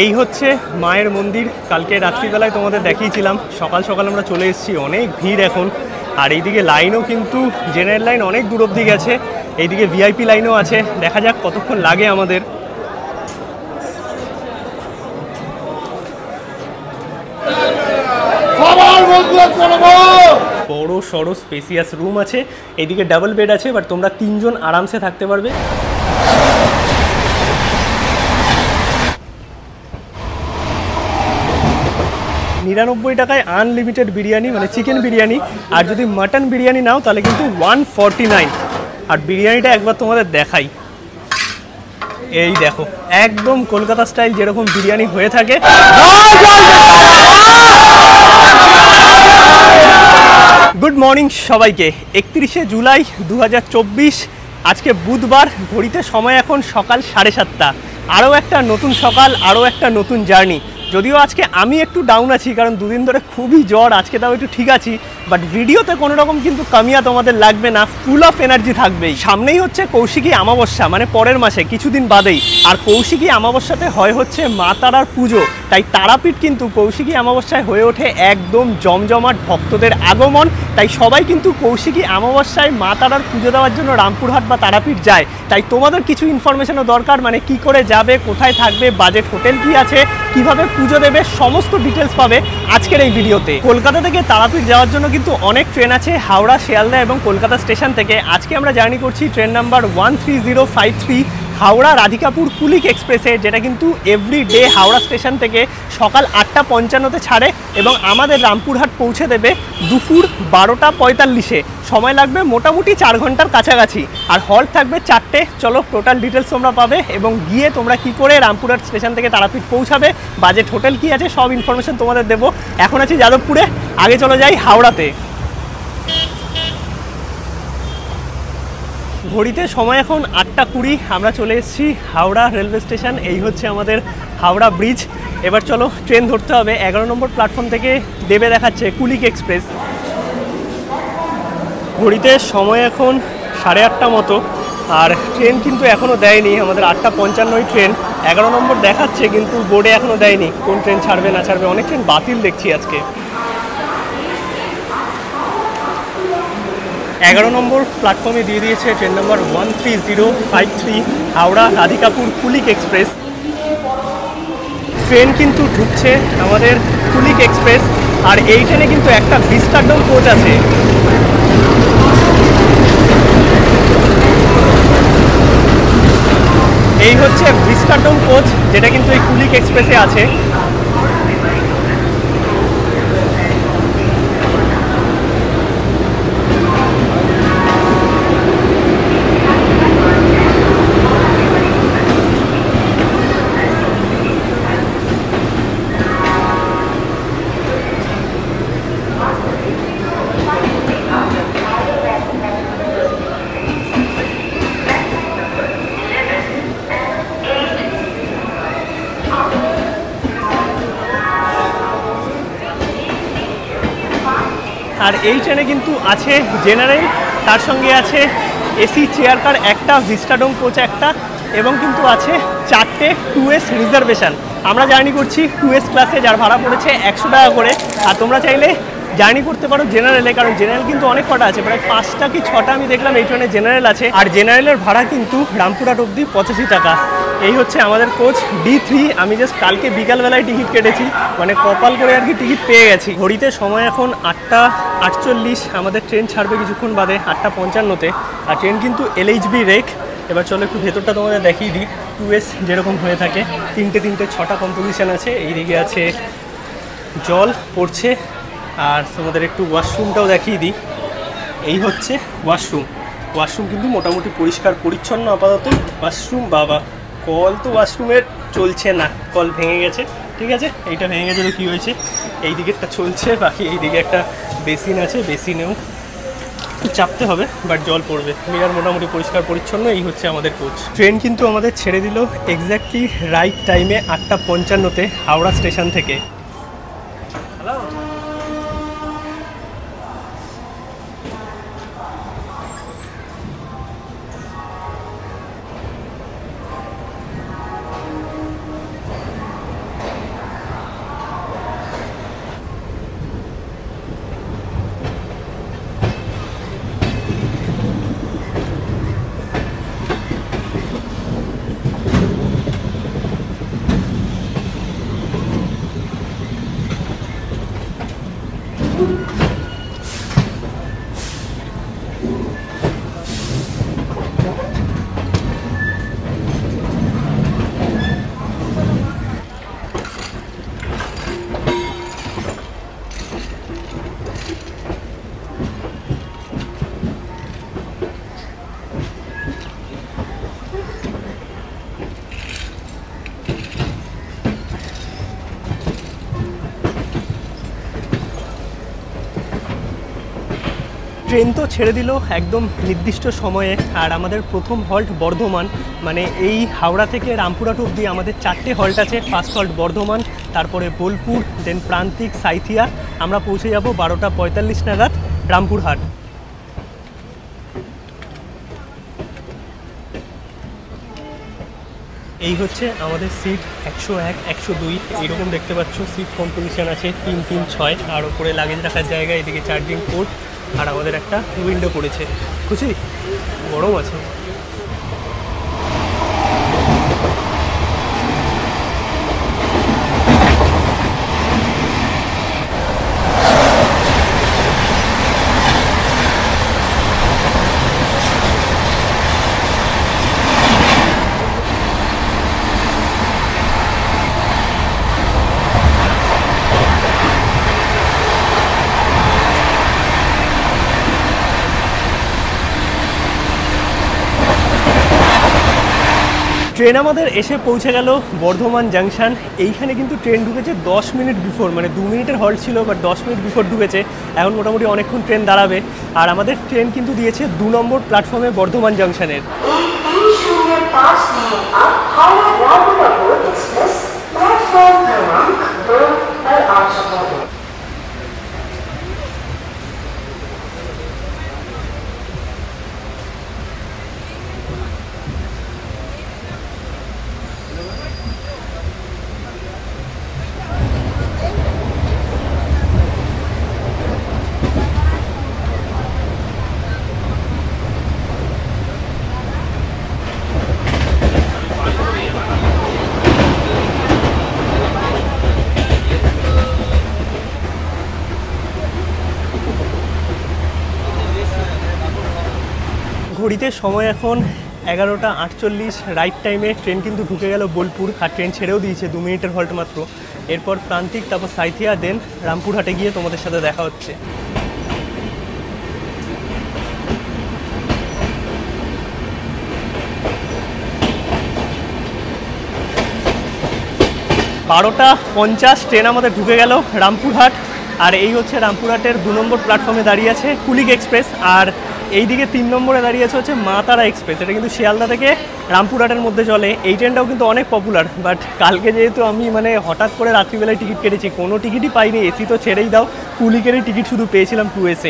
এই হচ্ছে মায়ের মন্দির। কালকে রাত্রিবেলায় তোমাদের দেখিয়েছিলাম, সকাল সকাল আমরা চলে এসেছি, অনেক ভিড় এখন। আর এইদিকে লাইনও কিন্তু জেনারেল লাইন অনেক দূর অবধি গেছে, এইদিকে ভিআইপি লাইনও আছে। দেখা যাক কতক্ষণ লাগে আমাদের। বড় সড়ো স্পেসিয়াস রুম আছে, এইদিকে ডাবল বেড আছে, বাট তোমরা 3 জন আরামসে থাকতে পারবে। 99 টাকায় আনলিমিটেড বিরিয়ানি, মানে চিকেন বিরিয়ানি। আর যদি মাটন বিরিয়ানি নাও তাহলে কিন্তু 149। আর বিরিয়ানিটা একবার তোমাদের দেখাই, এই দেখো একদম কলকাতা স্টাইল যেরকম বিরিয়ানি হয়ে থাকে। গুড মর্নিং সবাইকে। 31শে জুলাই 2024, আজকে বুধবার। ঘড়িতে সময় এখন সকাল 7:30। আরও একটা নতুন সকাল, আরও একটা নতুন জার্নি। যদিও আজকে আমি একটু ডাউন আছি, কারণ দুদিন ধরে খুবই জ্বর। আজকে তাও একটু ঠিক আছি, বাট ভিডিওতে কোনো রকম কিন্তু কামিয়া তোমাদের লাগবে না, ফুল অফ এনার্জি থাকবেই। সামনেই হচ্ছে কৌশিকী অমাবস্যা, মানে পরের মাসে কিছুদিন বাদেই। আর কৌশিকী অমাবস্যাতে হয় হচ্ছে মা তারার পুজো, তাই তারাপীঠ কিন্তু কৌশিকী অমাবস্যায় হয়ে ওঠে একদম জমজমাট, ভক্তদের আগমন। তাই সবাই কিন্তু কৌশিকী অমাবস্যায় মা তারার পুজো দেওয়ার জন্য রামপুরহাট বা তারাপীঠ যায়। তাই তোমাদের কিছু ইনফরমেশনও দরকার, মানে কি করে যাবে, কোথায় থাকবে, বাজেট হোটেল কি আছে, কিভাবে পুজো দেবে, সমস্ত ডিটেলস পাবে আজকের এই ভিডিওতে। কলকাতা থেকে তারাপীঠ যাওয়ার জন্য কিন্তু অনেক ট্রেন আছে, হাওড়া, শিয়ালদা এবং কলকাতা স্টেশন থেকে। আজকে আমরা জার্নি করছি ট্রেন নাম্বার 13053 হাওড়া রাধিকাপুর কুলিক এক্সপ্রেসে, যেটা কিন্তু এভরি ডে হাওড়া স্টেশন থেকে সকাল 8:55-তে ছাড়ে এবং আমাদের রামপুরহাট পৌঁছে দেবে দুপুর 12:45-এ। সময় লাগবে মোটামুটি 4 ঘন্টার কাছাকাছি। আর হল্ট থাকবে 4টে। চলো টোটাল ডিটেলস তোমরা পাবে এবং গিয়ে তোমরা কি করে রামপুরহাট স্টেশন থেকে তারাপীঠ পৌঁছাবে, বাজেট হোটেল কি আছে, সব ইনফরমেশন তোমাদের দেবো। এখন আছি যাদবপুরে, আগে চলে যাই হাওড়াতে। ঘড়িতে সময় এখন 8:20। আমরা চলে এসেছি হাওড়া রেলওয়ে স্টেশন। এই হচ্ছে আমাদের হাওড়া ব্রিজ। এবার চলো ট্রেন ধরতে হবে। 11 নম্বর প্ল্যাটফর্ম থেকে দেবে দেখাচ্ছে কুলিক এক্সপ্রেস। ঘড়িতে সময় এখন 8:30 মতো, আর ট্রেন কিন্তু এখনও দেয়নি। আমাদের 8:55 ট্রেন, 11 নম্বর দেখাচ্ছে কিন্তু বোর্ডে এখনও দেয়নি কোন ট্রেন ছাড়বে না ছাড়বে। অনেক ট্রেন বাতিল দেখছি আজকে। 11 নম্বর প্ল্যাটফর্মে দিয়ে দিয়েছে train number 13053 Howrah Radhikapur Kulik express. Train কিন্তু ঢুকছে আমাদের কুলিক এক্সপ্রেস। আর এই ট্রেনে কিন্তু একটা ভিস্টাডোম কোচ আছে। এই হচ্ছে ভিস্টাডোম কোচ, যেটা কিন্তু এই কুলিক এক্সপ্রেসে আছে। আর এই ট্রেনে কিন্তু আছে জেনারেল, তার সঙ্গে আছে এসি চেয়ার কার একটা, ভিস্টাডোম কোচ একটা, এবং কিন্তু আছে 4টে 2S রিজার্ভেশন। আমরা জার্নি করছি 2S ক্লাসে, যার ভাড়া পড়েছে 100 টাকা করে। আর তোমরা চাইলে জার্নি করতে পারো জেনারেলে, কারণ জেনারেল কিন্তু অনেক কটা আছে, প্রায় 5টা কি 6টা আমি দেখলাম এই ট্রেনে জেনারেল আছে। আর জেনারেলের ভাড়া কিন্তু রামপুরহাট অবধি 85 টাকা। এই হচ্ছে আমাদের কোচ D3। আমি জাস্ট কালকে বিকালবেলায় টিকিট কেটেছি, মানে কপাল করে আর কি টিকিট পেয়ে গেছি। ঘড়িতে সময় এখন 8:48। আমাদের ট্রেন ছাড়বে কিছুক্ষণ বাদে 8:55-তে। আর ট্রেন কিন্তু LHB রেক। এবার চলো একটু ভেতরটা তোমাদের দেখিয়ে দিই। 2S যেরকম হয়ে থাকে, 3টে 6টা কম্পোজিশন আছে। এইদিকে আছে জল পড়ছে। আর তোমাদের একটু ওয়াশরুমটাও দেখিয়ে দিই। এই হচ্ছে ওয়াশরুম কিন্তু মোটামুটি পরিষ্কার পরিচ্ছন্ন আপাতত। ওয়াশরুম, বাবা কল তো ওয়াশরুমের চলছে না, কল ভেঙে গেছে। ঠিক আছে, এইটা ভেঙে গেছে তো কী হয়েছে, এই দিকেরটা চলছে, বাকি এই দিকে একটা বেসিন আছে, বেসিনেও চাপতে হবে, বাট জল পড়বে। মিরার মোটামুটি পরিষ্কার পরিচ্ছন্ন। এই হচ্ছে আমাদের কোচ। ট্রেন কিন্তু আমাদের ছেড়ে দিল এক্স্যাক্টলি রাইট টাইমে 8:55-তে হাওড়া স্টেশন থেকে। হ্যালো, ট্রেন তো ছেড়ে দিল একদম নির্দিষ্ট সময়ে, আর আমাদের প্রথম হল্ট বর্ধমান। মানে এই হাওড়া থেকে রামপুরহাট অবধি আমাদের 4টে হল্ট আছে। ফার্স্ট হল্ট বর্ধমান, তারপরে বোলপুর, দেন প্রান্তিক, সাইথিয়া। আমরা পৌঁছে যাব 12টা 45 নাগাদ রামপুরহাট। এই হচ্ছে আমাদের সিট 101, 102 এইরকম দেখতে পাচ্ছ। সিট কম্পোজিশন আছে 3, 3, 6, আর ওপরে লাগেজ রাখার জায়গা, এদিকে চার্জিং পোর্ট, আর আমাদের একটা উইন্ডো পড়েছে। খুশি? গরম আছে। ট্রেন আমাদের এসে পৌঁছে গেল বর্ধমান জাংশন। এইখানে কিন্তু ট্রেন ঢুকেছে 10 মিনিট বিফোর, মানে 2 মিনিটের হল্ট ছিল, বাট 10 মিনিট বিফোর ঢুকেছে। এখন মোটামুটি অনেকক্ষণ ট্রেন দাঁড়াবে। আর আমাদের ট্রেন কিন্তু দিয়েছে 2 নম্বর প্ল্যাটফর্মে বর্ধমান জাংশনের। ঘড়িতে সময় এখন 11টা 48। রাইট টাইমে ট্রেন কিন্তু ঢুকে গেল বোলপুর, আর ট্রেন ছেড়েও দিয়েছে 2 মিনিটের হল্ট মাত্র। এরপর প্রান্তিক, তারপর সাইথিয়া, দেন রামপুরহাটে গিয়ে তোমাদের সাথে দেখা হচ্ছে। 12টা 50 ট্রেন আমাদের ঢুকে গেল রামপুরহাট। আর এই হচ্ছে রামপুরহাটের 2 নম্বর প্ল্যাটফর্মে দাঁড়িয়ে আছে কুলিক এক্সপ্রেস, আর এইদিকে 3 নম্বরে দাঁড়িয়ে আছে মা তারা এক্সপ্রেস। এটা কিন্তু শিয়ালদা থেকে রামপুরহাটের মধ্যে চলে। এই ট্রেনটাও কিন্তু অনেক পপুলার, বাট কালকে যেহেতু আমি হঠাৎ করে রাত্রিবেলায় টিকিট কেটেছি, কোনো টিকিটই পাইনি। এসি তো ছেড়েই দাও, কুলিকেরই টিকিট শুধু পেয়েছিলাম 2AC।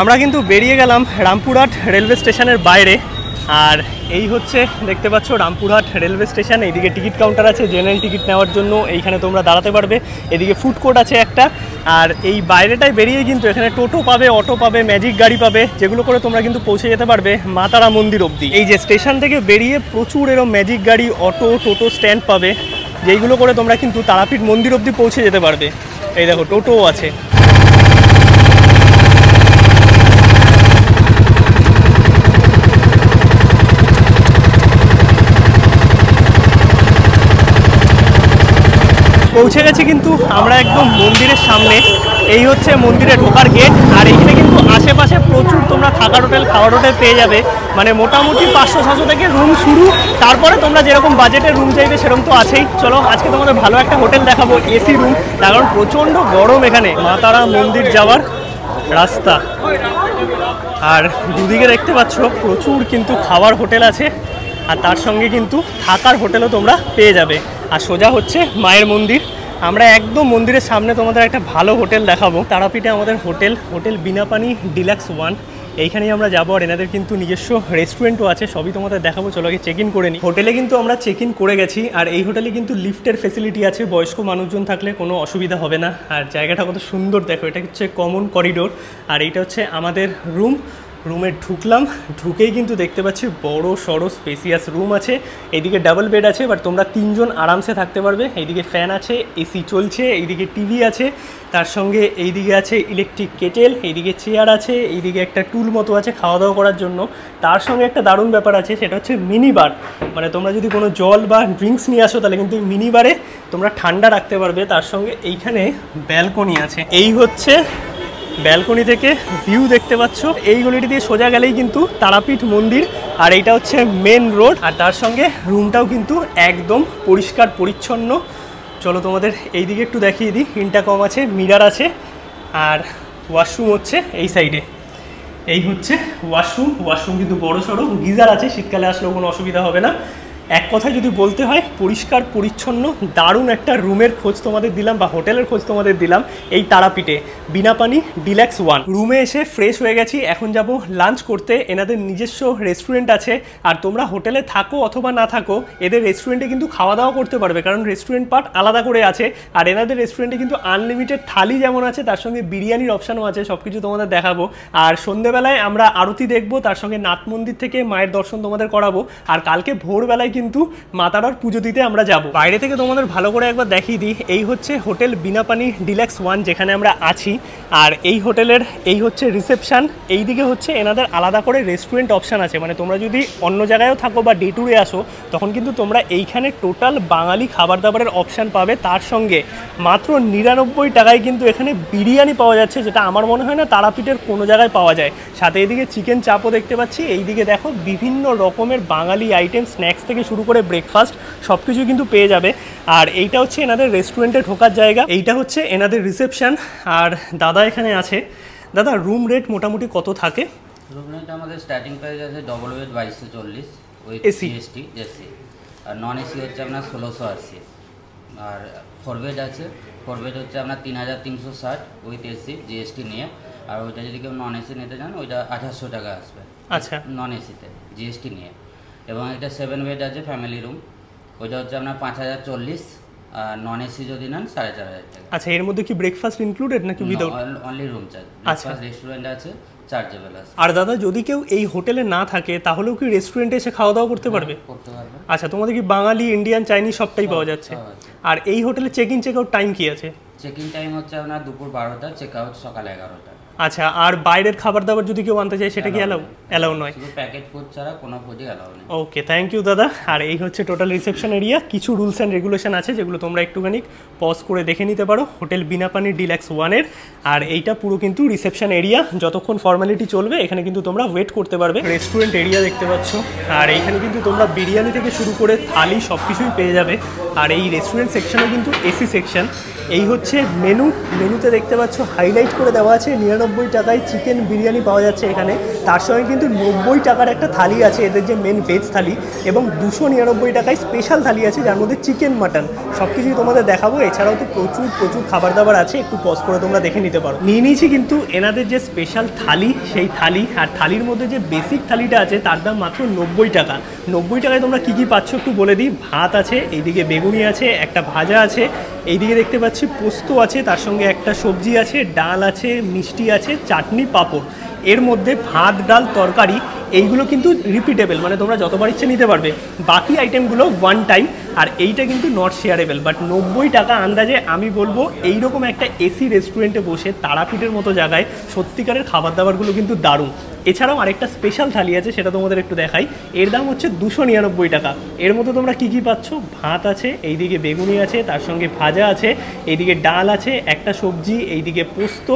আমরা কিন্তু বেরিয়ে গেলাম রামপুরহাট রেলওয়ে স্টেশনের বাইরে। আর এই হচ্ছে দেখতে পাচ্ছ রামপুরহাট রেলওয়ে স্টেশন। এইদিকে টিকিট কাউন্টার আছে জেনারেল টিকিট নেওয়ার জন্য, এইখানে তোমরা দাঁড়াতে পারবে। এদিকে ফুড কোর্ট আছে একটা। আর এই বাইরেটায় বেরিয়ে কিন্তু এখানে টোটো পাবে, অটো পাবে, ম্যাজিক গাড়ি পাবে, যেগুলো করে তোমরা কিন্তু পৌঁছে যেতে পারবে মা তারা মন্দির অবধি। এই যে স্টেশন থেকে বেরিয়ে প্রচুর এরকম ম্যাজিক গাড়ি, অটো, টোটো স্ট্যান্ড পাবে, যেইগুলো করে তোমরা কিন্তু তারাপীঠ মন্দির অবধি পৌঁছে যেতে পারবে। এই দেখো টোটোও আছে। পৌঁছে গেছি কিন্তু আমরা একদম মন্দিরের সামনে। এই হচ্ছে মন্দিরে ঢোকার গেট। আর এইখানে কিন্তু আশেপাশে প্রচুর তোমরা থাকার হোটেল, খাওয়ার হোটেল পেয়ে যাবে। মানে মোটামুটি 500-600 থেকে রুম শুরু। তারপরে তোমরা যেরকম বাজেটের রুম চাইবে সেরকম তো আছেই। চলো আজকে তোমাদের ভালো একটা হোটেল দেখাবো, এসি রুম, কারণ প্রচণ্ড গরম এখানে। মা তারা মন্দির যাওয়ার রাস্তা, আর দুদিকে দেখতে পাচ্ছ প্রচুর কিন্তু খাওয়ার হোটেল আছে, আর তার সঙ্গে কিন্তু থাকার হোটেলও তোমরা পেয়ে যাবে। আর সোজা হচ্ছে মায়ের মন্দির। আমরা একদম মন্দিরের সামনে তোমাদের একটা ভালো হোটেল দেখাবো। তারাপীঠে আমাদের হোটেল বিনাপানি ডিলাক্স 1, এইখানেই আমরা যাবো। আর এনাদের কিন্তু নিজস্ব রেস্টুরেন্টও আছে, সবই তোমাদের দেখাবো। চলো আগে চেক ইন করে নিই। হোটেলে কিন্তু আমরা চেক ইন করে গেছি। আর এই হোটেলে কিন্তু লিফটের ফেসিলিটি আছে, বয়স্ক মানুষজন থাকলে কোনো অসুবিধা হবে না। আর জায়গাটা কত সুন্দর দেখো, এটা হচ্ছে কমন করিডোর। আর এইটা হচ্ছে আমাদের রুম। রুমে ঢুকলাম, ঢুকেই কিন্তু দেখতে পাচ্ছি বড় সড়ো স্পেসিয়াস রুম আছে। এইদিকে ডাবল বেড আছে, বাট তোমরা 3 জন আরামসে থাকতে পারবে। এইদিকে ফ্যান আছে, এসি চলছে, এইদিকে টিভি আছে, তার সঙ্গে এইদিকে আছে ইলেকট্রিক কেটেল, এইদিকে চেয়ার আছে, এইদিকে একটা টুল মতো আছে খাওয়া দাওয়া করার জন্য। তার সঙ্গে একটা দারুণ ব্যাপার আছে, সেটা হচ্ছে মিনি বার। মানে তোমরা যদি কোনো জল বা ড্রিঙ্কস নিয়ে আসো তাহলে কিন্তু মিনি বারে তোমরা ঠান্ডা রাখতে পারবে। তার সঙ্গে এইখানে ব্যালকনি আছে। এই হচ্ছে ব্যালকনি থেকে ভিউ দেখতে পাচ্ছ। এই গলিটি দিয়ে সোজা গেলেই কিন্তু তারাপীঠ মন্দির, আর এইটা হচ্ছে মেন রোড। আর তার সঙ্গে রুমটাও কিন্তু একদম পরিষ্কার পরিচ্ছন্ন। চলো তোমাদের এইদিকে একটু দেখিয়ে দিই। ইন্টারকম আছে, মিরার আছে, আর ওয়াশরুম হচ্ছে এই সাইডে। এই হচ্ছে ওয়াশরুম কিন্তু বড় সড়ো, গিজার আছে, শীতকালে আসলেও কোনো অসুবিধা হবে না। এক কথায় যদি বলতে হয়, পরিষ্কার পরিচ্ছন্ন দারুণ একটা রুমের খোঁজ তোমাদের দিলাম, বা হোটেলের খোঁজ তোমাদের দিলাম এই তারাপীঠে, বিনাপানি ডিলাক্স 1। রুমে এসে ফ্রেশ হয়ে গেছি, এখন যাব লাঞ্চ করতে। এনাদের নিজস্ব রেস্টুরেন্ট আছে, আর তোমরা হোটেলে থাকো অথবা না থাকো, এদের রেস্টুরেন্টে কিন্তু খাওয়া দাওয়া করতে পারবে, কারণ রেস্টুরেন্ট পার্ট আলাদা করে আছে। আর এনাদের রেস্টুরেন্টে কিন্তু আনলিমিটেড থালি যেমন আছে, তার সঙ্গে বিরিয়ানির অপশানও আছে। সব কিছু তোমাদের দেখাবো। আর সন্ধ্যেবেলায় আমরা আরতি দেখবো, তার সঙ্গে নাথ মন্দির থেকে মায়ের দর্শন তোমাদের করাবো। আর কালকে ভোরবেলায় কিন্তু মাতারার পুজো দিতে আমরা যাব। বাইরে থেকে তোমাদের ভালো করে একবার দেখিয়ে দিই। এই হচ্ছে হোটেল বিনাপানি ডিলাক্স 1, যেখানে আমরা আছি। আর এই হোটেলের এই হচ্ছে রিসেপশন। এইদিকে হচ্ছে এনাদের আলাদা করে রেস্টুরেন্ট অপশান আছে। মানে তোমরা যদি অন্য জায়গায়ও থাকো বা ডে ট্যুরে আসো, তখন কিন্তু তোমরা এইখানে টোটাল বাঙালি খাবার দাবারের অপশান পাবে। তার সঙ্গে মাত্র 99 টাকায় কিন্তু এখানে বিরিয়ানি পাওয়া যাচ্ছে, যেটা আমার মনে হয় না তারাপীঠের কোনো জায়গায় পাওয়া যায়। সাথে এইদিকে চিকেন চাপও দেখতে পাচ্ছি। এইদিকে দেখো বিভিন্ন রকমের বাঙালি আইটেম, স্ন্যাক্স থেকে শুরু করে ব্রেকফাস্ট সব কিছু কিন্তু পেয়ে যাবে। আর এইটা হচ্ছে এনাদের রেস্টুরেন্টে ঢোকার জায়গা, এইটা হচ্ছে এনাদের রিসেপশন। আর দাদা এখানে আছে। দাদা, রুম রেট মোটামুটি কত থাকে? রুম রেট আমাদের স্টার্টিং প্রাইস আছে double bed 2240 with GST AC, আর নন এসি হচ্ছে আপনার 1680, আর 4 বেড আছে। 4 বেড হচ্ছে আপনার 3360 উইথ এসি জিএসটি নিয়ে। আর ওইটা যদি কেউ নন এসি নিতে চান, ওইটা 2800 টাকা আসবে। আচ্ছা, নন এসিতে জিএসটি নিয়ে। এবং এটা 7 বেড আছে ফ্যামিলি রুম, ওইটা হচ্ছে আপনার 5040, আর নন এসি যদি নেন 4500 টাকা। আচ্ছা, এর মধ্যে কি ব্রেকফাস্ট ইনক্লুডেড নাকি উইদাউট? Only room charge. আচ্ছা, রেস্টুরেন্ট আছে, চার্জেবল আছে। আর দাদা, যদি কেউ এই হোটেলে না থাকে তাহলেও কি রেস্টুরেন্টে এসে খাওয়া দাওয়া করতে পারবে? করতে পারবে। আচ্ছা, তোমাদের কি বাঙালি, ইন্ডিয়ান, চাইনিজ সবটাই পাওয়া যাচ্ছে? আর এই হোটেলে check in check out time কি আছে? চেক ইন টাইম হচ্ছে আপনার দুপুর 12টা, চেক আউট সকাল 11টা। আচ্ছা, আর বাইরের খাবার দাবার যদি কেউ আনতে চায় সেটা কি অ্যালাউ নয়? শুধু প্যাকেট ফুড ছাড়া কোনো ফুডই অ্যালাউ নেই। ওকে, থ্যাংক ইউ দাদা। আর এই হচ্ছে টোটাল রিসেপশন এরিয়া। কিছু রুলস অ্যান্ড রেগুলেশন আছে যেগুলো তোমরা একটুখানি পজ করে দেখে নিতে পারো হোটেল বিনাপানি ডিলাক্স 1-এর। আর এইটা পুরো কিন্তু রিসেপশন এরিয়া, যতক্ষণ ফর্মালিটি চলবে এখানে কিন্তু তোমরা ওয়েট করতে পারবে। রেস্টুরেন্ট এরিয়া দেখতে পাচ্ছ, আর এইখানে কিন্তু তোমরা বিরিয়ানি থেকে শুরু করে থালি সব কিছুই পেয়ে যাবে। আর এই রেস্টুরেন্ট সেকশনে কিন্তু এসি সেকশন। এই হচ্ছে মেনুতে দেখতে পাচ্ছ হাইলাইট করে দেওয়া আছে 99 টাকায় চিকেন বিরিয়ানি পাওয়া যাচ্ছে এখানে। তার সঙ্গে কিন্তু 90 টাকার একটা থালি আছে, এদের যে মেন ভেজ থালি, এবং 299 টাকায় স্পেশাল থালি আছে, যার মধ্যে চিকেন মাটন সব কিছুই তোমাদের দেখাবো। এছাড়াও তো প্রচুর খাবার দাবার আছে, একটু পজ করে তোমরা দেখে নিতে পারো। নিয়ে নিয়েছি কিন্তু এনাদের যে স্পেশাল থালি, সেই থালি। আর থালির মধ্যে যে বেসিক থালিটা আছে তার দাম মাত্র 90 টাকা। 90 টাকায় তোমরা কী কী পাচ্ছ একটু বলে দিই। ভাত আছে, এইদিকে বেগুনি আছে, একটা ভাজা আছে, এইদিকে দেখতে পাচ্ছি পোস্ত আছে, তার সঙ্গে একটা সবজি আছে, ডাল আছে, মিষ্টি আছে, চাটনি, পাঁপড়। এর মধ্যে ভাত, ডাল, তরকারি এইগুলো কিন্তু রিপিটেবল, মানে তোমরা যতবার ইচ্ছে নিতে পারবে। বাকি আইটেমগুলো ওয়ান টাইম, আর এইটা কিন্তু নট শেয়ারেবল। বাট 90 টাকা আন্দাজে আমি বলবো এইরকম একটা এসি রেস্টুরেন্টে বসে তারাপীঠের মতো জায়গায় সত্যিকারের খাবার দাবারগুলো কিন্তু দারুণ। এছাড়াও আরেকটা স্পেশাল থালি আছে, সেটা তোমাদের একটু দেখাই। এর দাম হচ্ছে 299 টাকা। এর মধ্যে তোমরা কী কী পাচ্ছ? ভাত আছে, এইদিকে বেগুনি আছে, তার সঙ্গে ভাজা আছে, এইদিকে ডাল আছে, একটা সবজি, এইদিকে পোস্ত,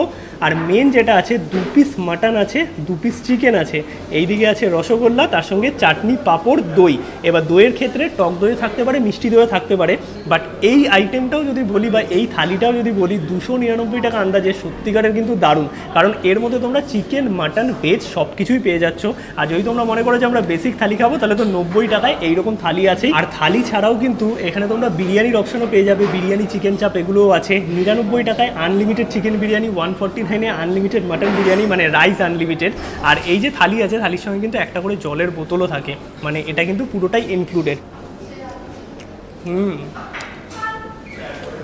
আর মেন যেটা আছে 2 পিস মাটন আছে, 2 পিস চিকেন আছে, এইদিকে আছে রসগোল্লা, তার সঙ্গে চাটনি, পাঁপড়, দই। এবার দইয়ের ক্ষেত্রে টক দই থাকতে পারে, মিষ্টি দইও থাকতে পারে। বাট এই আইটেমটাও যদি বলি বা এই থালিটাও যদি বলি, 299 টাকা আন্দাজে সত্যিকারের কিন্তু দারুণ। কারণ এর মধ্যে তোমরা চিকেন, মাটন, ভেজ সব কিছুই পেয়ে যাচ্ছ। আর যদি তোমরা মনে করো যে আমরা বেসিক থালি খাবো, তাহলে তো 90 টাকায় এইরকম থালি আছে। আর থালি ছাড়াও কিন্তু এখানে তোমরা বিরিয়ানির অপশনও পেয়ে যাবে, বিরিয়ানি, চিকেন চাপ এগুলোও আছে। 99 টাকায় আনলিমিটেড চিকেন বিরিয়ানি, 149-এ আনলিমিটেড মাটন বিরিয়ানি, মানে রাইস আনলিমিটেড। আর এই যে থালি আছে, থালির সঙ্গে কিন্তু একটা করে জলের বোতলও থাকে, মানে এটা কিন্তু পুরোটাই ইনক্লুডেড।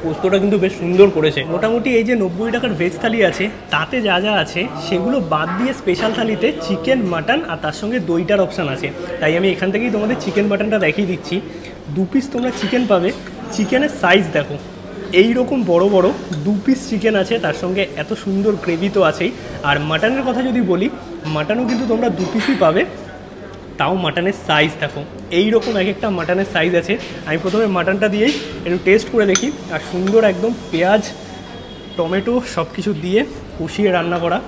পোস্তটা কিন্তু বেশ সুন্দর করেছে। মোটামুটি এই যে 90 টাকার ভেজ থালি আছে তাতে যা যা আছে সেগুলো বাদ দিয়ে স্পেশাল থালিতে চিকেন, মাটন আর তার সঙ্গে দইটার অপশান আছে। তাই আমি এখান থেকেই তোমাদের চিকেন মাটনটা দেখিয়ে দিচ্ছি। 2 পিস তোমরা চিকেন পাবে। চিকেনের সাইজ দেখো, এই রকম বড় বড় 2 পিস চিকেন আছে, তার সঙ্গে এত সুন্দর গ্রেভি তো আছেই। আর মাটনের কথা যদি বলি, মাটনও কিন্তু তোমরা 2 পিসই পাবে, তাও মাটনের সাইজ দেখো এই রকম এক একটা মাটনের সাইজ আছে। আমি প্রথমে মাটনটা দিয়েই একটু টেস্ট করে দেখি। আর সুন্দর একদম পেঁয়াজ, টমেটো সব কিছু দিয়ে কষিয়ে রান্না করা।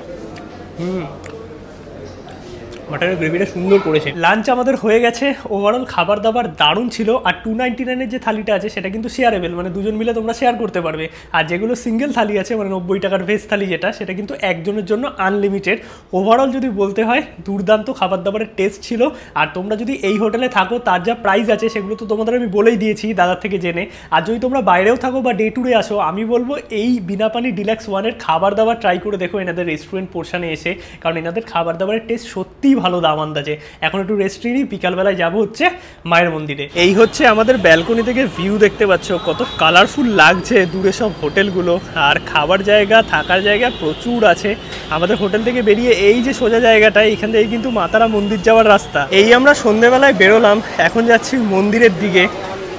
মাটনের গ্রেভিটা সুন্দর করেছে। লাঞ্চ আমাদের হয়ে গেছে। ওভারঅল খাবার দাবার দারুণ ছিল। আর 299-এর যে থালিটা আছে সেটা কিন্তু শেয়ারেবল, মানে দুজন মিলে তোমরা শেয়ার করতে পারবে। আর যেগুলো সিঙ্গেল থালি আছে, মানে 90 টাকার ভেজ থালি যেটা, সেটা কিন্তু একজনের জন্য আনলিমিটেড। ওভারঅল যদি বলতে হয় দুর্দান্ত খাবার দাবারের টেস্ট ছিল। আর তোমরা যদি এই হোটেলে থাকো, তার যা প্রাইস আছে সেগুলো তো তোমাদের আমি বলেই দিয়েছি দাদার থেকে জেনে। আর যদি তোমরা বাইরেও থাকো বা ডে ট্যুরে আসো, আমি বলবো এই বিনাপানি ডিলাক্স ওয়ানের খাবার দাবার ট্রাই করে দেখো এনাদের রেস্টুরেন্ট পোর্শনে এসে, কারণ এনাদের খাবার দাবারের টেস্ট সত্যিই ভালো দাম আন্দাজে। এখন একটু রেস্ট নিই, বিকালবেলায় যাবো হচ্ছে মায়ের মন্দিরে। এই হচ্ছে আমাদের ব্যালকনি থেকে ভিউ, দেখতে পাচ্ছ কত কালারফুল লাগছে দূরে সব হোটেলগুলো। আর খাবার জায়গা, থাকার জায়গা প্রচুর আছে। আমাদের হোটেল থেকে বেরিয়ে এই যে সোজা জায়গাটা, এখান থেকে কিন্তু মা তারা মন্দির যাওয়ার রাস্তা। এই আমরা সন্ধ্যেবেলায় বেরোলাম, এখন যাচ্ছি মন্দিরের দিকে।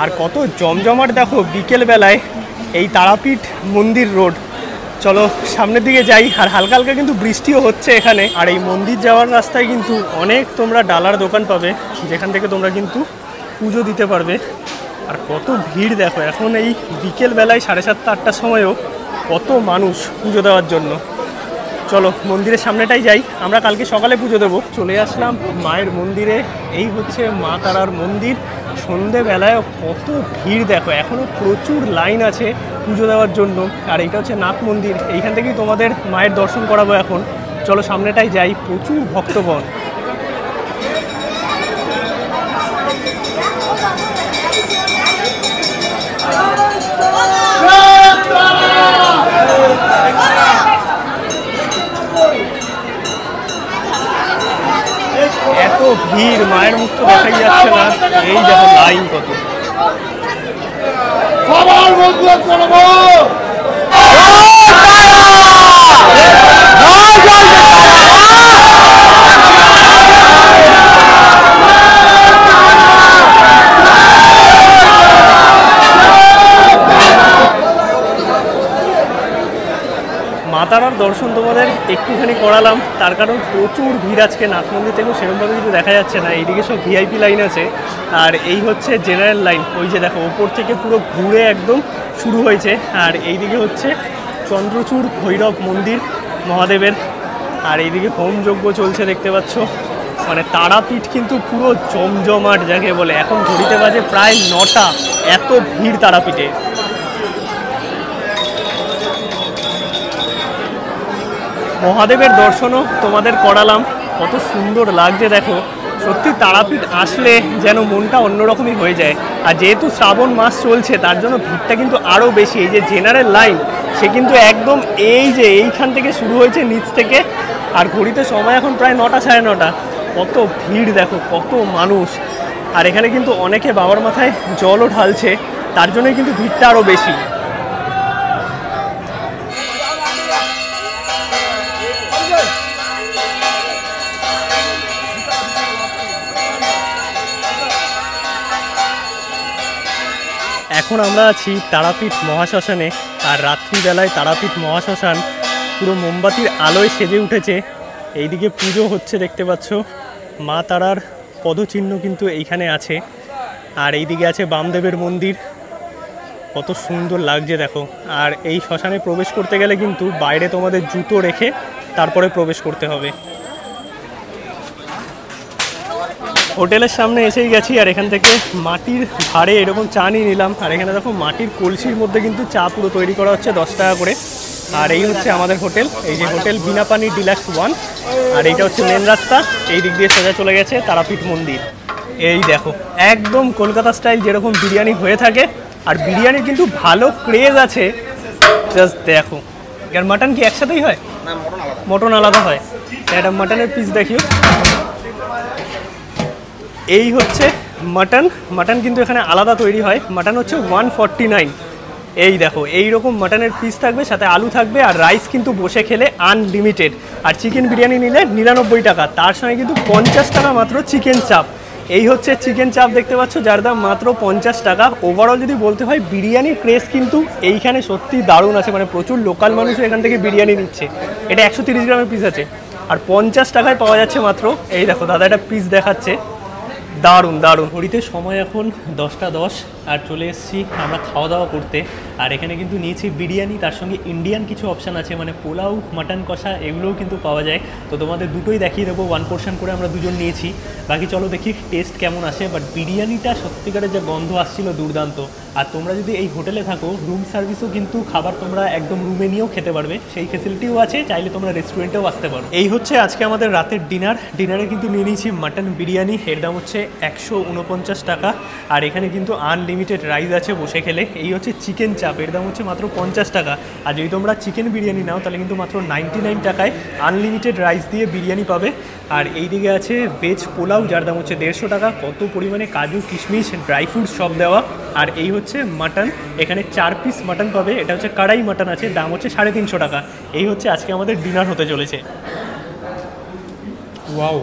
আর কত জমজমাট দেখো বিকেলবেলায় এই তারাপীঠ মন্দির রোড। চলো সামনের দিকে যাই। আর হালকা হালকা কিন্তু বৃষ্টিও হচ্ছে এখানে। আর এই মন্দির যাওয়ার রাস্তায় কিন্তু অনেক তোমরা ডালার দোকান পাবে, যেখান থেকে তোমরা কিন্তু পুজো দিতে পারবে। আর কত ভিড় দেখো, এখন এই বিকেলবেলায় 7:30-8টার সময়ও কত মানুষ পুজো দেওয়ার জন্য। চলো মন্দিরের সামনেটাই যাই। আমরা কালকে সকালে পুজো দেবো। চলে আসলাম মায়ের মন্দিরে। এই হচ্ছে মা তারার মন্দির। সন্ধেবেলায় কত ভিড় দেখো, এখনও প্রচুর লাইন আছে পুজো দেওয়ার জন্য। আর এইটা হচ্ছে নাথ মন্দির, এইখান থেকেই তোমাদের মায়ের দর্শন করাবো এখন। চলো সামনেটাই যাই, প্রচুর ভক্তগণ। এত ভিড়, মায়ের মুখ তো দেখাই যাচ্ছে না। এই দেখো লাইন কত। সবার বন্ধু করবো মা তারার দর্শন তোমাদের একটুখানি করালাম, তার কারণ প্রচুর ভিড় আজকে। নাথ মন্দির থেকেও সেরকমভাবে কিছু দেখা যাচ্ছে না। এইদিকে সব ভিআইপি লাইন আছে, আর এই হচ্ছে জেনারেল লাইন। ওই যে দেখো ওপর থেকে পুরো ঘুরে একদম শুরু হয়েছে। আর এইদিকে হচ্ছে চন্দ্রচূড় ভৈরব মন্দির মহাদেবের। আর এইদিকে হোম যজ্ঞ চলছে দেখতে পাচ্ছ। মানে তারাপীঠ কিন্তু পুরো জমজমাট যাকে বলে। এখন ঘড়িতে বাজে প্রায় 9টা, এত ভিড় তারাপীঠে। মহাদেবের দর্শনও তোমাদের করালাম, কত সুন্দর লাগছে দেখো। সত্যি তারাপীঠ আসলে যেন মনটা অন্যরকমই হয়ে যায়। আর যেহেতু শ্রাবণ মাস চলছে, তার জন্য ভিড়টা কিন্তু আরও বেশি। এই যে জেনারেল লাইন, সে কিন্তু একদম এই যে এইখান থেকে শুরু হয়েছে নিচ থেকে। আর ঘড়িতে সময় এখন প্রায় 9টা, 9:30। কত ভিড় দেখো, কত মানুষ। আর এখানে কিন্তু অনেকে বাবার মাথায় জলও ঢালছে, তার জন্যই কিন্তু ভিড়টা আরও বেশি। এখন আমরা আছি তারাপীঠ মহাশ্মশানে। আর রাত্রিবেলায় তারাপীঠ মহাশ্মশান পুরো মোমবাতির আলোয় সেজে উঠেছে। এইদিকে পুজো হচ্ছে দেখতে পাচ্ছ। মা তারার পদচিহ্ন কিন্তু এইখানে আছে। আর এইদিকে আছে বামদেবের মন্দির, কত সুন্দর লাগছে দেখো। আর এই শ্মশানে প্রবেশ করতে গেলে কিন্তু বাইরে তোমাদের জুতো রেখে তারপরে প্রবেশ করতে হবে। হোটেলের সামনে এসেই গেছি। আর এখান থেকে মাটির ভাড়ে এরকম চা নিয়ে নিলাম। আর এখানে দেখো মাটির কলসির মধ্যে কিন্তু চা পুরো তৈরি করা হচ্ছে 10 টাকা করে। আর এই হচ্ছে আমাদের হোটেল, এই যে হোটেল বিনাপানি ডিলাক্স ওয়ান। আর এইটা হচ্ছে মেন রাস্তা, এই দিক দিয়ে সোজা চলে গেছে তারাপীঠ মন্দির। এই দেখো একদম কলকাতা স্টাইল যেরকম বিরিয়ানি হয়ে থাকে। আর বিরিয়ানির কিন্তু ভালো ক্রেজ আছে, জাস্ট দেখো। আর মাটন কি একসাথেই হয়? মটন আলাদা হয়। একটা মাটনের পিস দেখিও। এই হচ্ছে মাটন। মাটন কিন্তু এখানে আলাদা তৈরি হয়। মাটন হচ্ছে 149। এই দেখো এইরকম মাটনের পিস থাকবে, সাথে আলু থাকবে, আর রাইস কিন্তু বসে খেলে আনলিমিটেড। আর চিকেন বিরিয়ানি নিলে 99 টাকা, তার সঙ্গে কিন্তু 50 টাকা মাত্র চিকেন চাপ। এই হচ্ছে চিকেন চাপ দেখতে পাচ্ছ, যার দাম মাত্র 50 টাকা। ওভারঅল যদি বলতে হয় বিরিয়ানির ক্রেজ কিন্তু এইখানে সত্যি দারুণ আছে, মানে প্রচুর লোকাল মানুষও এখান থেকে বিরিয়ানি নিচ্ছে। এটা 130 গ্রামের পিস আছে আর 50 টাকায় পাওয়া যাচ্ছে মাত্র। এই দেখো দাদা একটা পিস দেখাচ্ছে, দারুণ দারুণ। ঘড়িতে সময় এখন 10টা 10 আর চলে এসেছি আমরা খাওয়া দাওয়া করতে। আর এখানে কিন্তু নিয়েছি বিরিয়ানি, তার সঙ্গে ইন্ডিয়ান কিছু অপশান আছে, মানে পোলাও, মাটন কষা এগুলোও কিন্তু পাওয়া যায়। তো তোমাদের দুটোই দেখিয়ে দেবো, 1 পোর্শন করে আমরা দুজন নিয়েছি। বাকি চলো দেখি টেস্ট কেমন আসে। বাট বিরিয়ানিটা সত্যিকারের যে গন্ধ আসছিল দুর্দান্ত। আর তোমরা যদি এই হোটেলে থাকো, রুম সার্ভিসও কিন্তু খাবার তোমরা একদম রুমে নিয়েও খেতে পারবে, সেই ফেসিলিটিও আছে। চাইলে তোমরা রেস্টুরেন্টেও আসতে পারো। এই হচ্ছে আজকে আমাদের রাতের ডিনারে কিন্তু নিয়ে নিয়েছি মাটন বিরিয়ানি, এর দাম হচ্ছে 149 টাকা। আর এখানে কিন্তু আনলিমিটেড রাইস আছে বসে খেলে। এই হচ্ছে চিকেন চাপ, এর দাম হচ্ছে মাত্র 50 টাকা। আর যদি তোমরা চিকেন বিরিয়ানি নাও তাহলে কিন্তু মাত্র 99 টাকায় আনলিমিটেড রাইস দিয়ে বিরিয়ানি পাবে। আর এই দিকে আছে ভেজ পোলাও, যার দাম হচ্ছে 150 টাকা। কত পরিমাণে কাজু, কিশমিশ, ড্রাই ফ্রুটস সব দেওয়া। আর এই হচ্ছে মাটন, এখানে 4 পিস মাটন পাবে। এটা হচ্ছে কড়াই মাটন আছে, দাম হচ্ছে 350 টাকা। এই হচ্ছে আজকে আমাদের ডিনার হতে চলেছে। ওয়াও,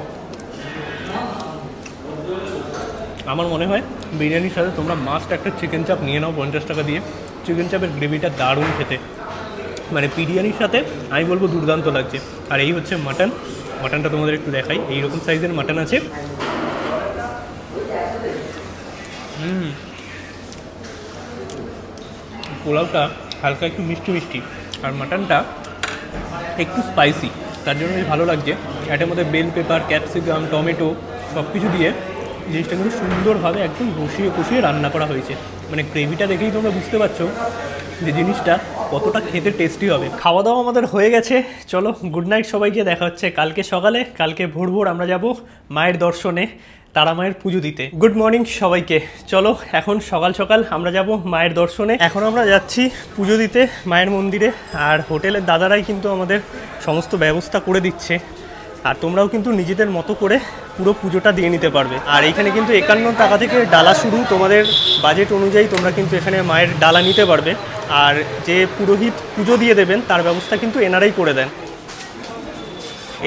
আমার মনে হয় বিরিয়ানির সাথে তোমরা মাস্ট একটা চিকেন চাপ নিয়ে নাও 50 টাকা দিয়ে। চিকেন চাপের গ্রেভিটা দারুণ খেতে, মানে বিরিয়ানির সাথে আমি বলবো দুর্দান্ত লাগছে। আর এই হচ্ছে মাটনটা তোমাদের একটু দেখাই, এইরকম সাইজের মাটন আছে। পোলাওটা হালকা একটু মিষ্টি মিষ্টি, আর মাটনটা একটু স্পাইসি, তার জন্য ভালো লাগছে। এটার মধ্যে বেল পেপার, ক্যাপসিকাম, টমেটো সব কিছু দিয়ে জিনিসটা কিন্তু সুন্দরভাবে একদম কষিয়ে রান্না করা হয়েছে। মানে গ্রেভিটা দেখেই তোমরা বুঝতে পারছো যে জিনিসটা কতটা খেতে টেস্টি হবে। খাওয়া দাওয়া আমাদের হয়ে গেছে, চলো গুড নাইট সবাইকে। দেখা হচ্ছে কালকে সকালে। কালকে ভোর আমরা যাব মায়ের দর্শনে, তারা মায়ের পুজো দিতে। গুড মর্নিং সবাইকে। চলো এখন সকাল সকাল আমরা যাব মায়ের দর্শনে। এখন আমরা যাচ্ছি পুজো দিতে মায়ের মন্দিরে। আর হোটেলের দাদারাই কিন্তু আমাদের সমস্ত ব্যবস্থা করে দিচ্ছে, আর তোমরাও কিন্তু নিজেদের মতো করে পুরো পুজোটা দিয়ে নিতে পারবে। আর এখানে কিন্তু 51 টাকা থেকে ডালা শুরু, তোমাদের বাজেট অনুযায়ী তোমরা কিন্তু এখানে মায়ের ডালা নিতে পারবে। আর যে পুরোহিত পুজো দিয়ে দেবেন তার ব্যবস্থা কিন্তু এনারাই করে দেন।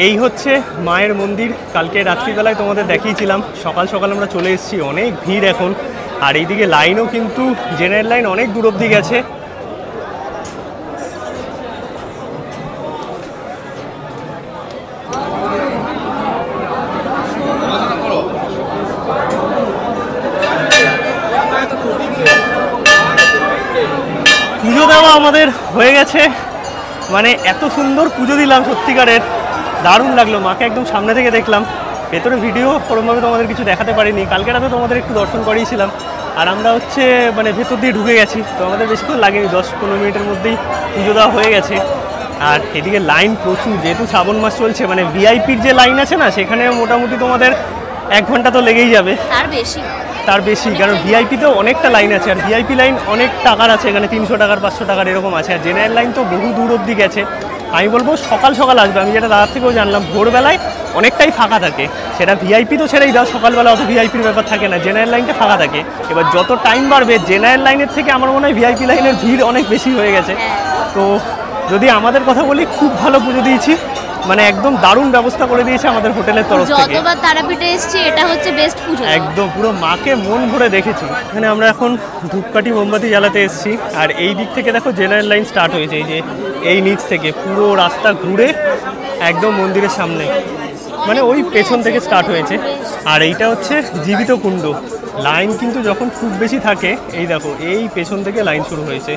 এই হচ্ছে মায়ের মন্দির। কালকে রাত্রিবেলায় তোমাদের দেখিয়েছিলাম, সকাল সকাল আমরা চলে এসেছি, অনেক ভিড় এখন। আর এইদিকে লাইনও কিন্তু জেনারেল লাইন অনেক দূর অবধি গেছে। পুজো দেওয়া আমাদের হয়ে গেছে, মানে এত সুন্দর পুজো দিলাম, সত্যিকারের দারুণ লাগলো। মাকে একদম সামনে থেকে দেখলাম, ভেতরে ভিডিও কোনোভাবে তোমাদের কিছু দেখাতে পারিনি। কালকে রাতে তোমাদের একটু দর্শন করিয়েছিলাম। আর আমরা হচ্ছে মানে ভেতর দিয়ে ঢুকে গেছি, তো আমাদের বেশিক্ষণ লাগেনি, 10-15 মিনিটের মধ্যেই পুজো দেওয়া হয়ে গেছে। আর এদিকে লাইন প্রচুর, যেহেতু শ্রাবণ মাস চলছে, মানে ভিআইপির যে লাইন আছে না, সেখানে মোটামুটি তোমাদের 1 ঘন্টা তো লেগেই যাবে, তার বেশি। কারণ ভিআইপিতেও অনেকটা লাইন আছে, আর ভিআইপি লাইন অনেক টাকার আছে, এখানে 300 টাকার 500 টাকার এরকম আছে। আর জেনারেল লাইন তো বহু দূর অবধি গেছে। আমি বলবো সকাল সকাল আসবে, আমি যেটা দাদার থেকেও জানলাম, ভোরবেলায় অনেকটাই ফাঁকা থাকে। সেটা ভিআইপি তো ছেড়েই দাও, সকালবেলা অত ভিআইপির ব্যাপার থাকে না, জেনারেল লাইনটা ফাঁকা থাকে। এবার যত টাইম বাড়বে জেনারেল লাইনের থেকে আমার মনে হয় ভিআইপি লাইনের ভিড় অনেক বেশি হয়ে গেছে। তো যদি আমাদের কথা বলি, খুব ভালো পুজো দিয়েছি, মানে একদম দারুণ ব্যবস্থা করে দিয়েছে আমাদের হোটেলের তরফ থেকে। যতবার তারাপীঠে এসেছি এটা হচ্ছে বেস্ট পুজো, একদম পুরো মাকে মন ভরে দেখেছি। এখানে আমরা এখন ধূপকাঠি মোমবাতি জ্বালাতে এসেছি। আর এই দিক থেকে দেখো জেনারেল লাইন স্টার্ট হয়েছে, এই যে এই নিচ থেকে পুরো রাস্তা ঘুরে একদম মন্দিরের সামনে, মানে ওই পেছন থেকে স্টার্ট হয়েছে। আর এইটা হচ্ছে জীবিত কুণ্ড। লাইন কিন্তু যখন খুব বেশি থাকে, এই দেখো এই পেছন থেকে লাইন শুরু হয়েছে,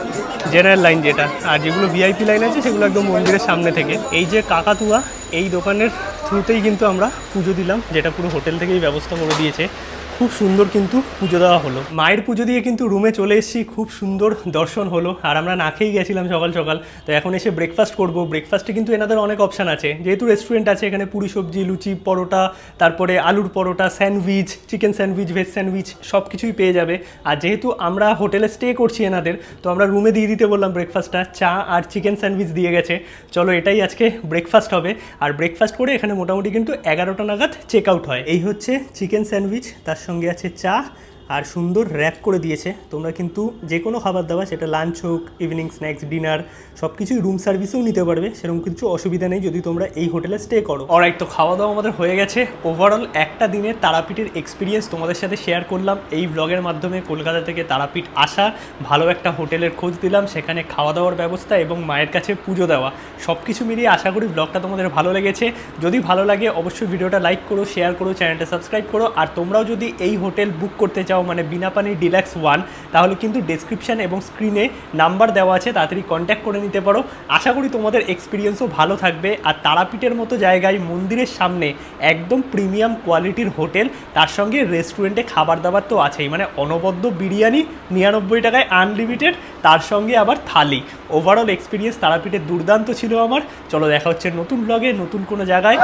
জেনারেল লাইন যেটা। আর যেগুলো ভিআইপি লাইন আছে সেগুলো একদম মন্দিরের সামনে থেকে। এই যে কাকাতুয়া, এই দোকানের থ্রুতেই কিন্তু আমরা পুজো দিলাম, যেটা পুরো হোটেল থেকেই ব্যবস্থা করে দিয়েছে। খুব সুন্দর কিন্তু পুজো দেওয়া হলো। মায়ের পুজো দিয়ে কিন্তু রুমে চলে এসেছি, খুব সুন্দর দর্শন হলো। আর আমরা না খেয়েই গেছিলাম সকাল সকাল, তো এখন এসে ব্রেকফাস্ট করব। ব্রেকফাস্টে কিন্তু এনাদের অনেক অপশান আছে, যেহেতু রেস্টুরেন্ট আছে। এখানে পুরি সবজি, লুচি, পরোটা, তারপরে আলুর paratha, sandwich, chicken sandwich, veg sandwich সব কিছুই পেয়ে যাবে। আর যেহেতু আমরা হোটেলে স্টে করছি এনাদের, তো আমরা রুমে দিয়ে দিতে বললাম ব্রেকফাস্টটা। চা আর চিকেন স্যান্ডউইচ দিয়ে গেছে। চলো এটাই আজকে ব্রেকফাস্ট হবে। আর ব্রেকফাস্ট করে এখানে মোটামুটি কিন্তু 11টা নাগাদ চেক আউট হয়। এই হচ্ছে চিকেন স্যান্ডউইচ, তার সঙ্গে আছে চা আর সুন্দর র্যাপ করে দিয়েছে। তোমরা কিন্তু যে কোনো খাবার দাবার, সেটা লাঞ্চ হোক, ইভিনিং স্ন্যাক্স, ডিনার, সব কিছুই রুম সার্ভিসেও নিতে পারবে, সেরকম কিছু অসুবিধা নেই যদি তোমরা এই হোটেলে স্টে করো। অলরাইট, তো খাওয়া দাওয়া আমাদের হয়ে গেছে। ওভারঅল একটা দিনের তারাপীঠের এক্সপিরিয়েন্স তোমাদের সাথে শেয়ার করলাম এই ব্লগের মাধ্যমে। কলকাতা থেকে তারাপীঠ আসা, ভালো একটা হোটেলের খোঁজ দিলাম, সেখানে খাওয়া দাওয়ার ব্যবস্থা এবং মায়ের কাছে পুজো দেওয়া, সব কিছু মিলিয়ে আশা করি ব্লগটা তোমাদের ভালো লেগেছে। যদি ভালো লাগে অবশ্যই ভিডিওটা লাইক করো, শেয়ার করো, চ্যানেলটা সাবস্ক্রাইব করো। আর তোমরাও যদি এই হোটেল বুক করতে চাও, মানে বিনাপানি ডিলাক্স 1, তাহলে কিন্তু ডেসক্রিপশান এবং স্ক্রিনে নাম্বার দেওয়া আছে, তাড়াতাড়ি কন্ট্যাক্ট করে নিতে পারো। আশা করি তোমাদের এক্সপিরিয়েন্সও ভালো থাকবে। আর তারাপীঠের মতো জায়গায়, মন্দিরের সামনে একদম প্রিমিয়াম কোয়ালিটির হোটেল, তার সঙ্গে রেস্টুরেন্টে খাবার দাবার তো আছেই, মানে অনবদ্য বিরিয়ানি 99 টাকায় আনলিমিটেড, তার সঙ্গে আবার থালি। ওভারঅল এক্সপিরিয়েন্স তারাপীঠের দুর্দান্ত ছিল আমার। চলো দেখা হচ্ছে নতুন ব্লগে, নতুন কোনো জায়গায়।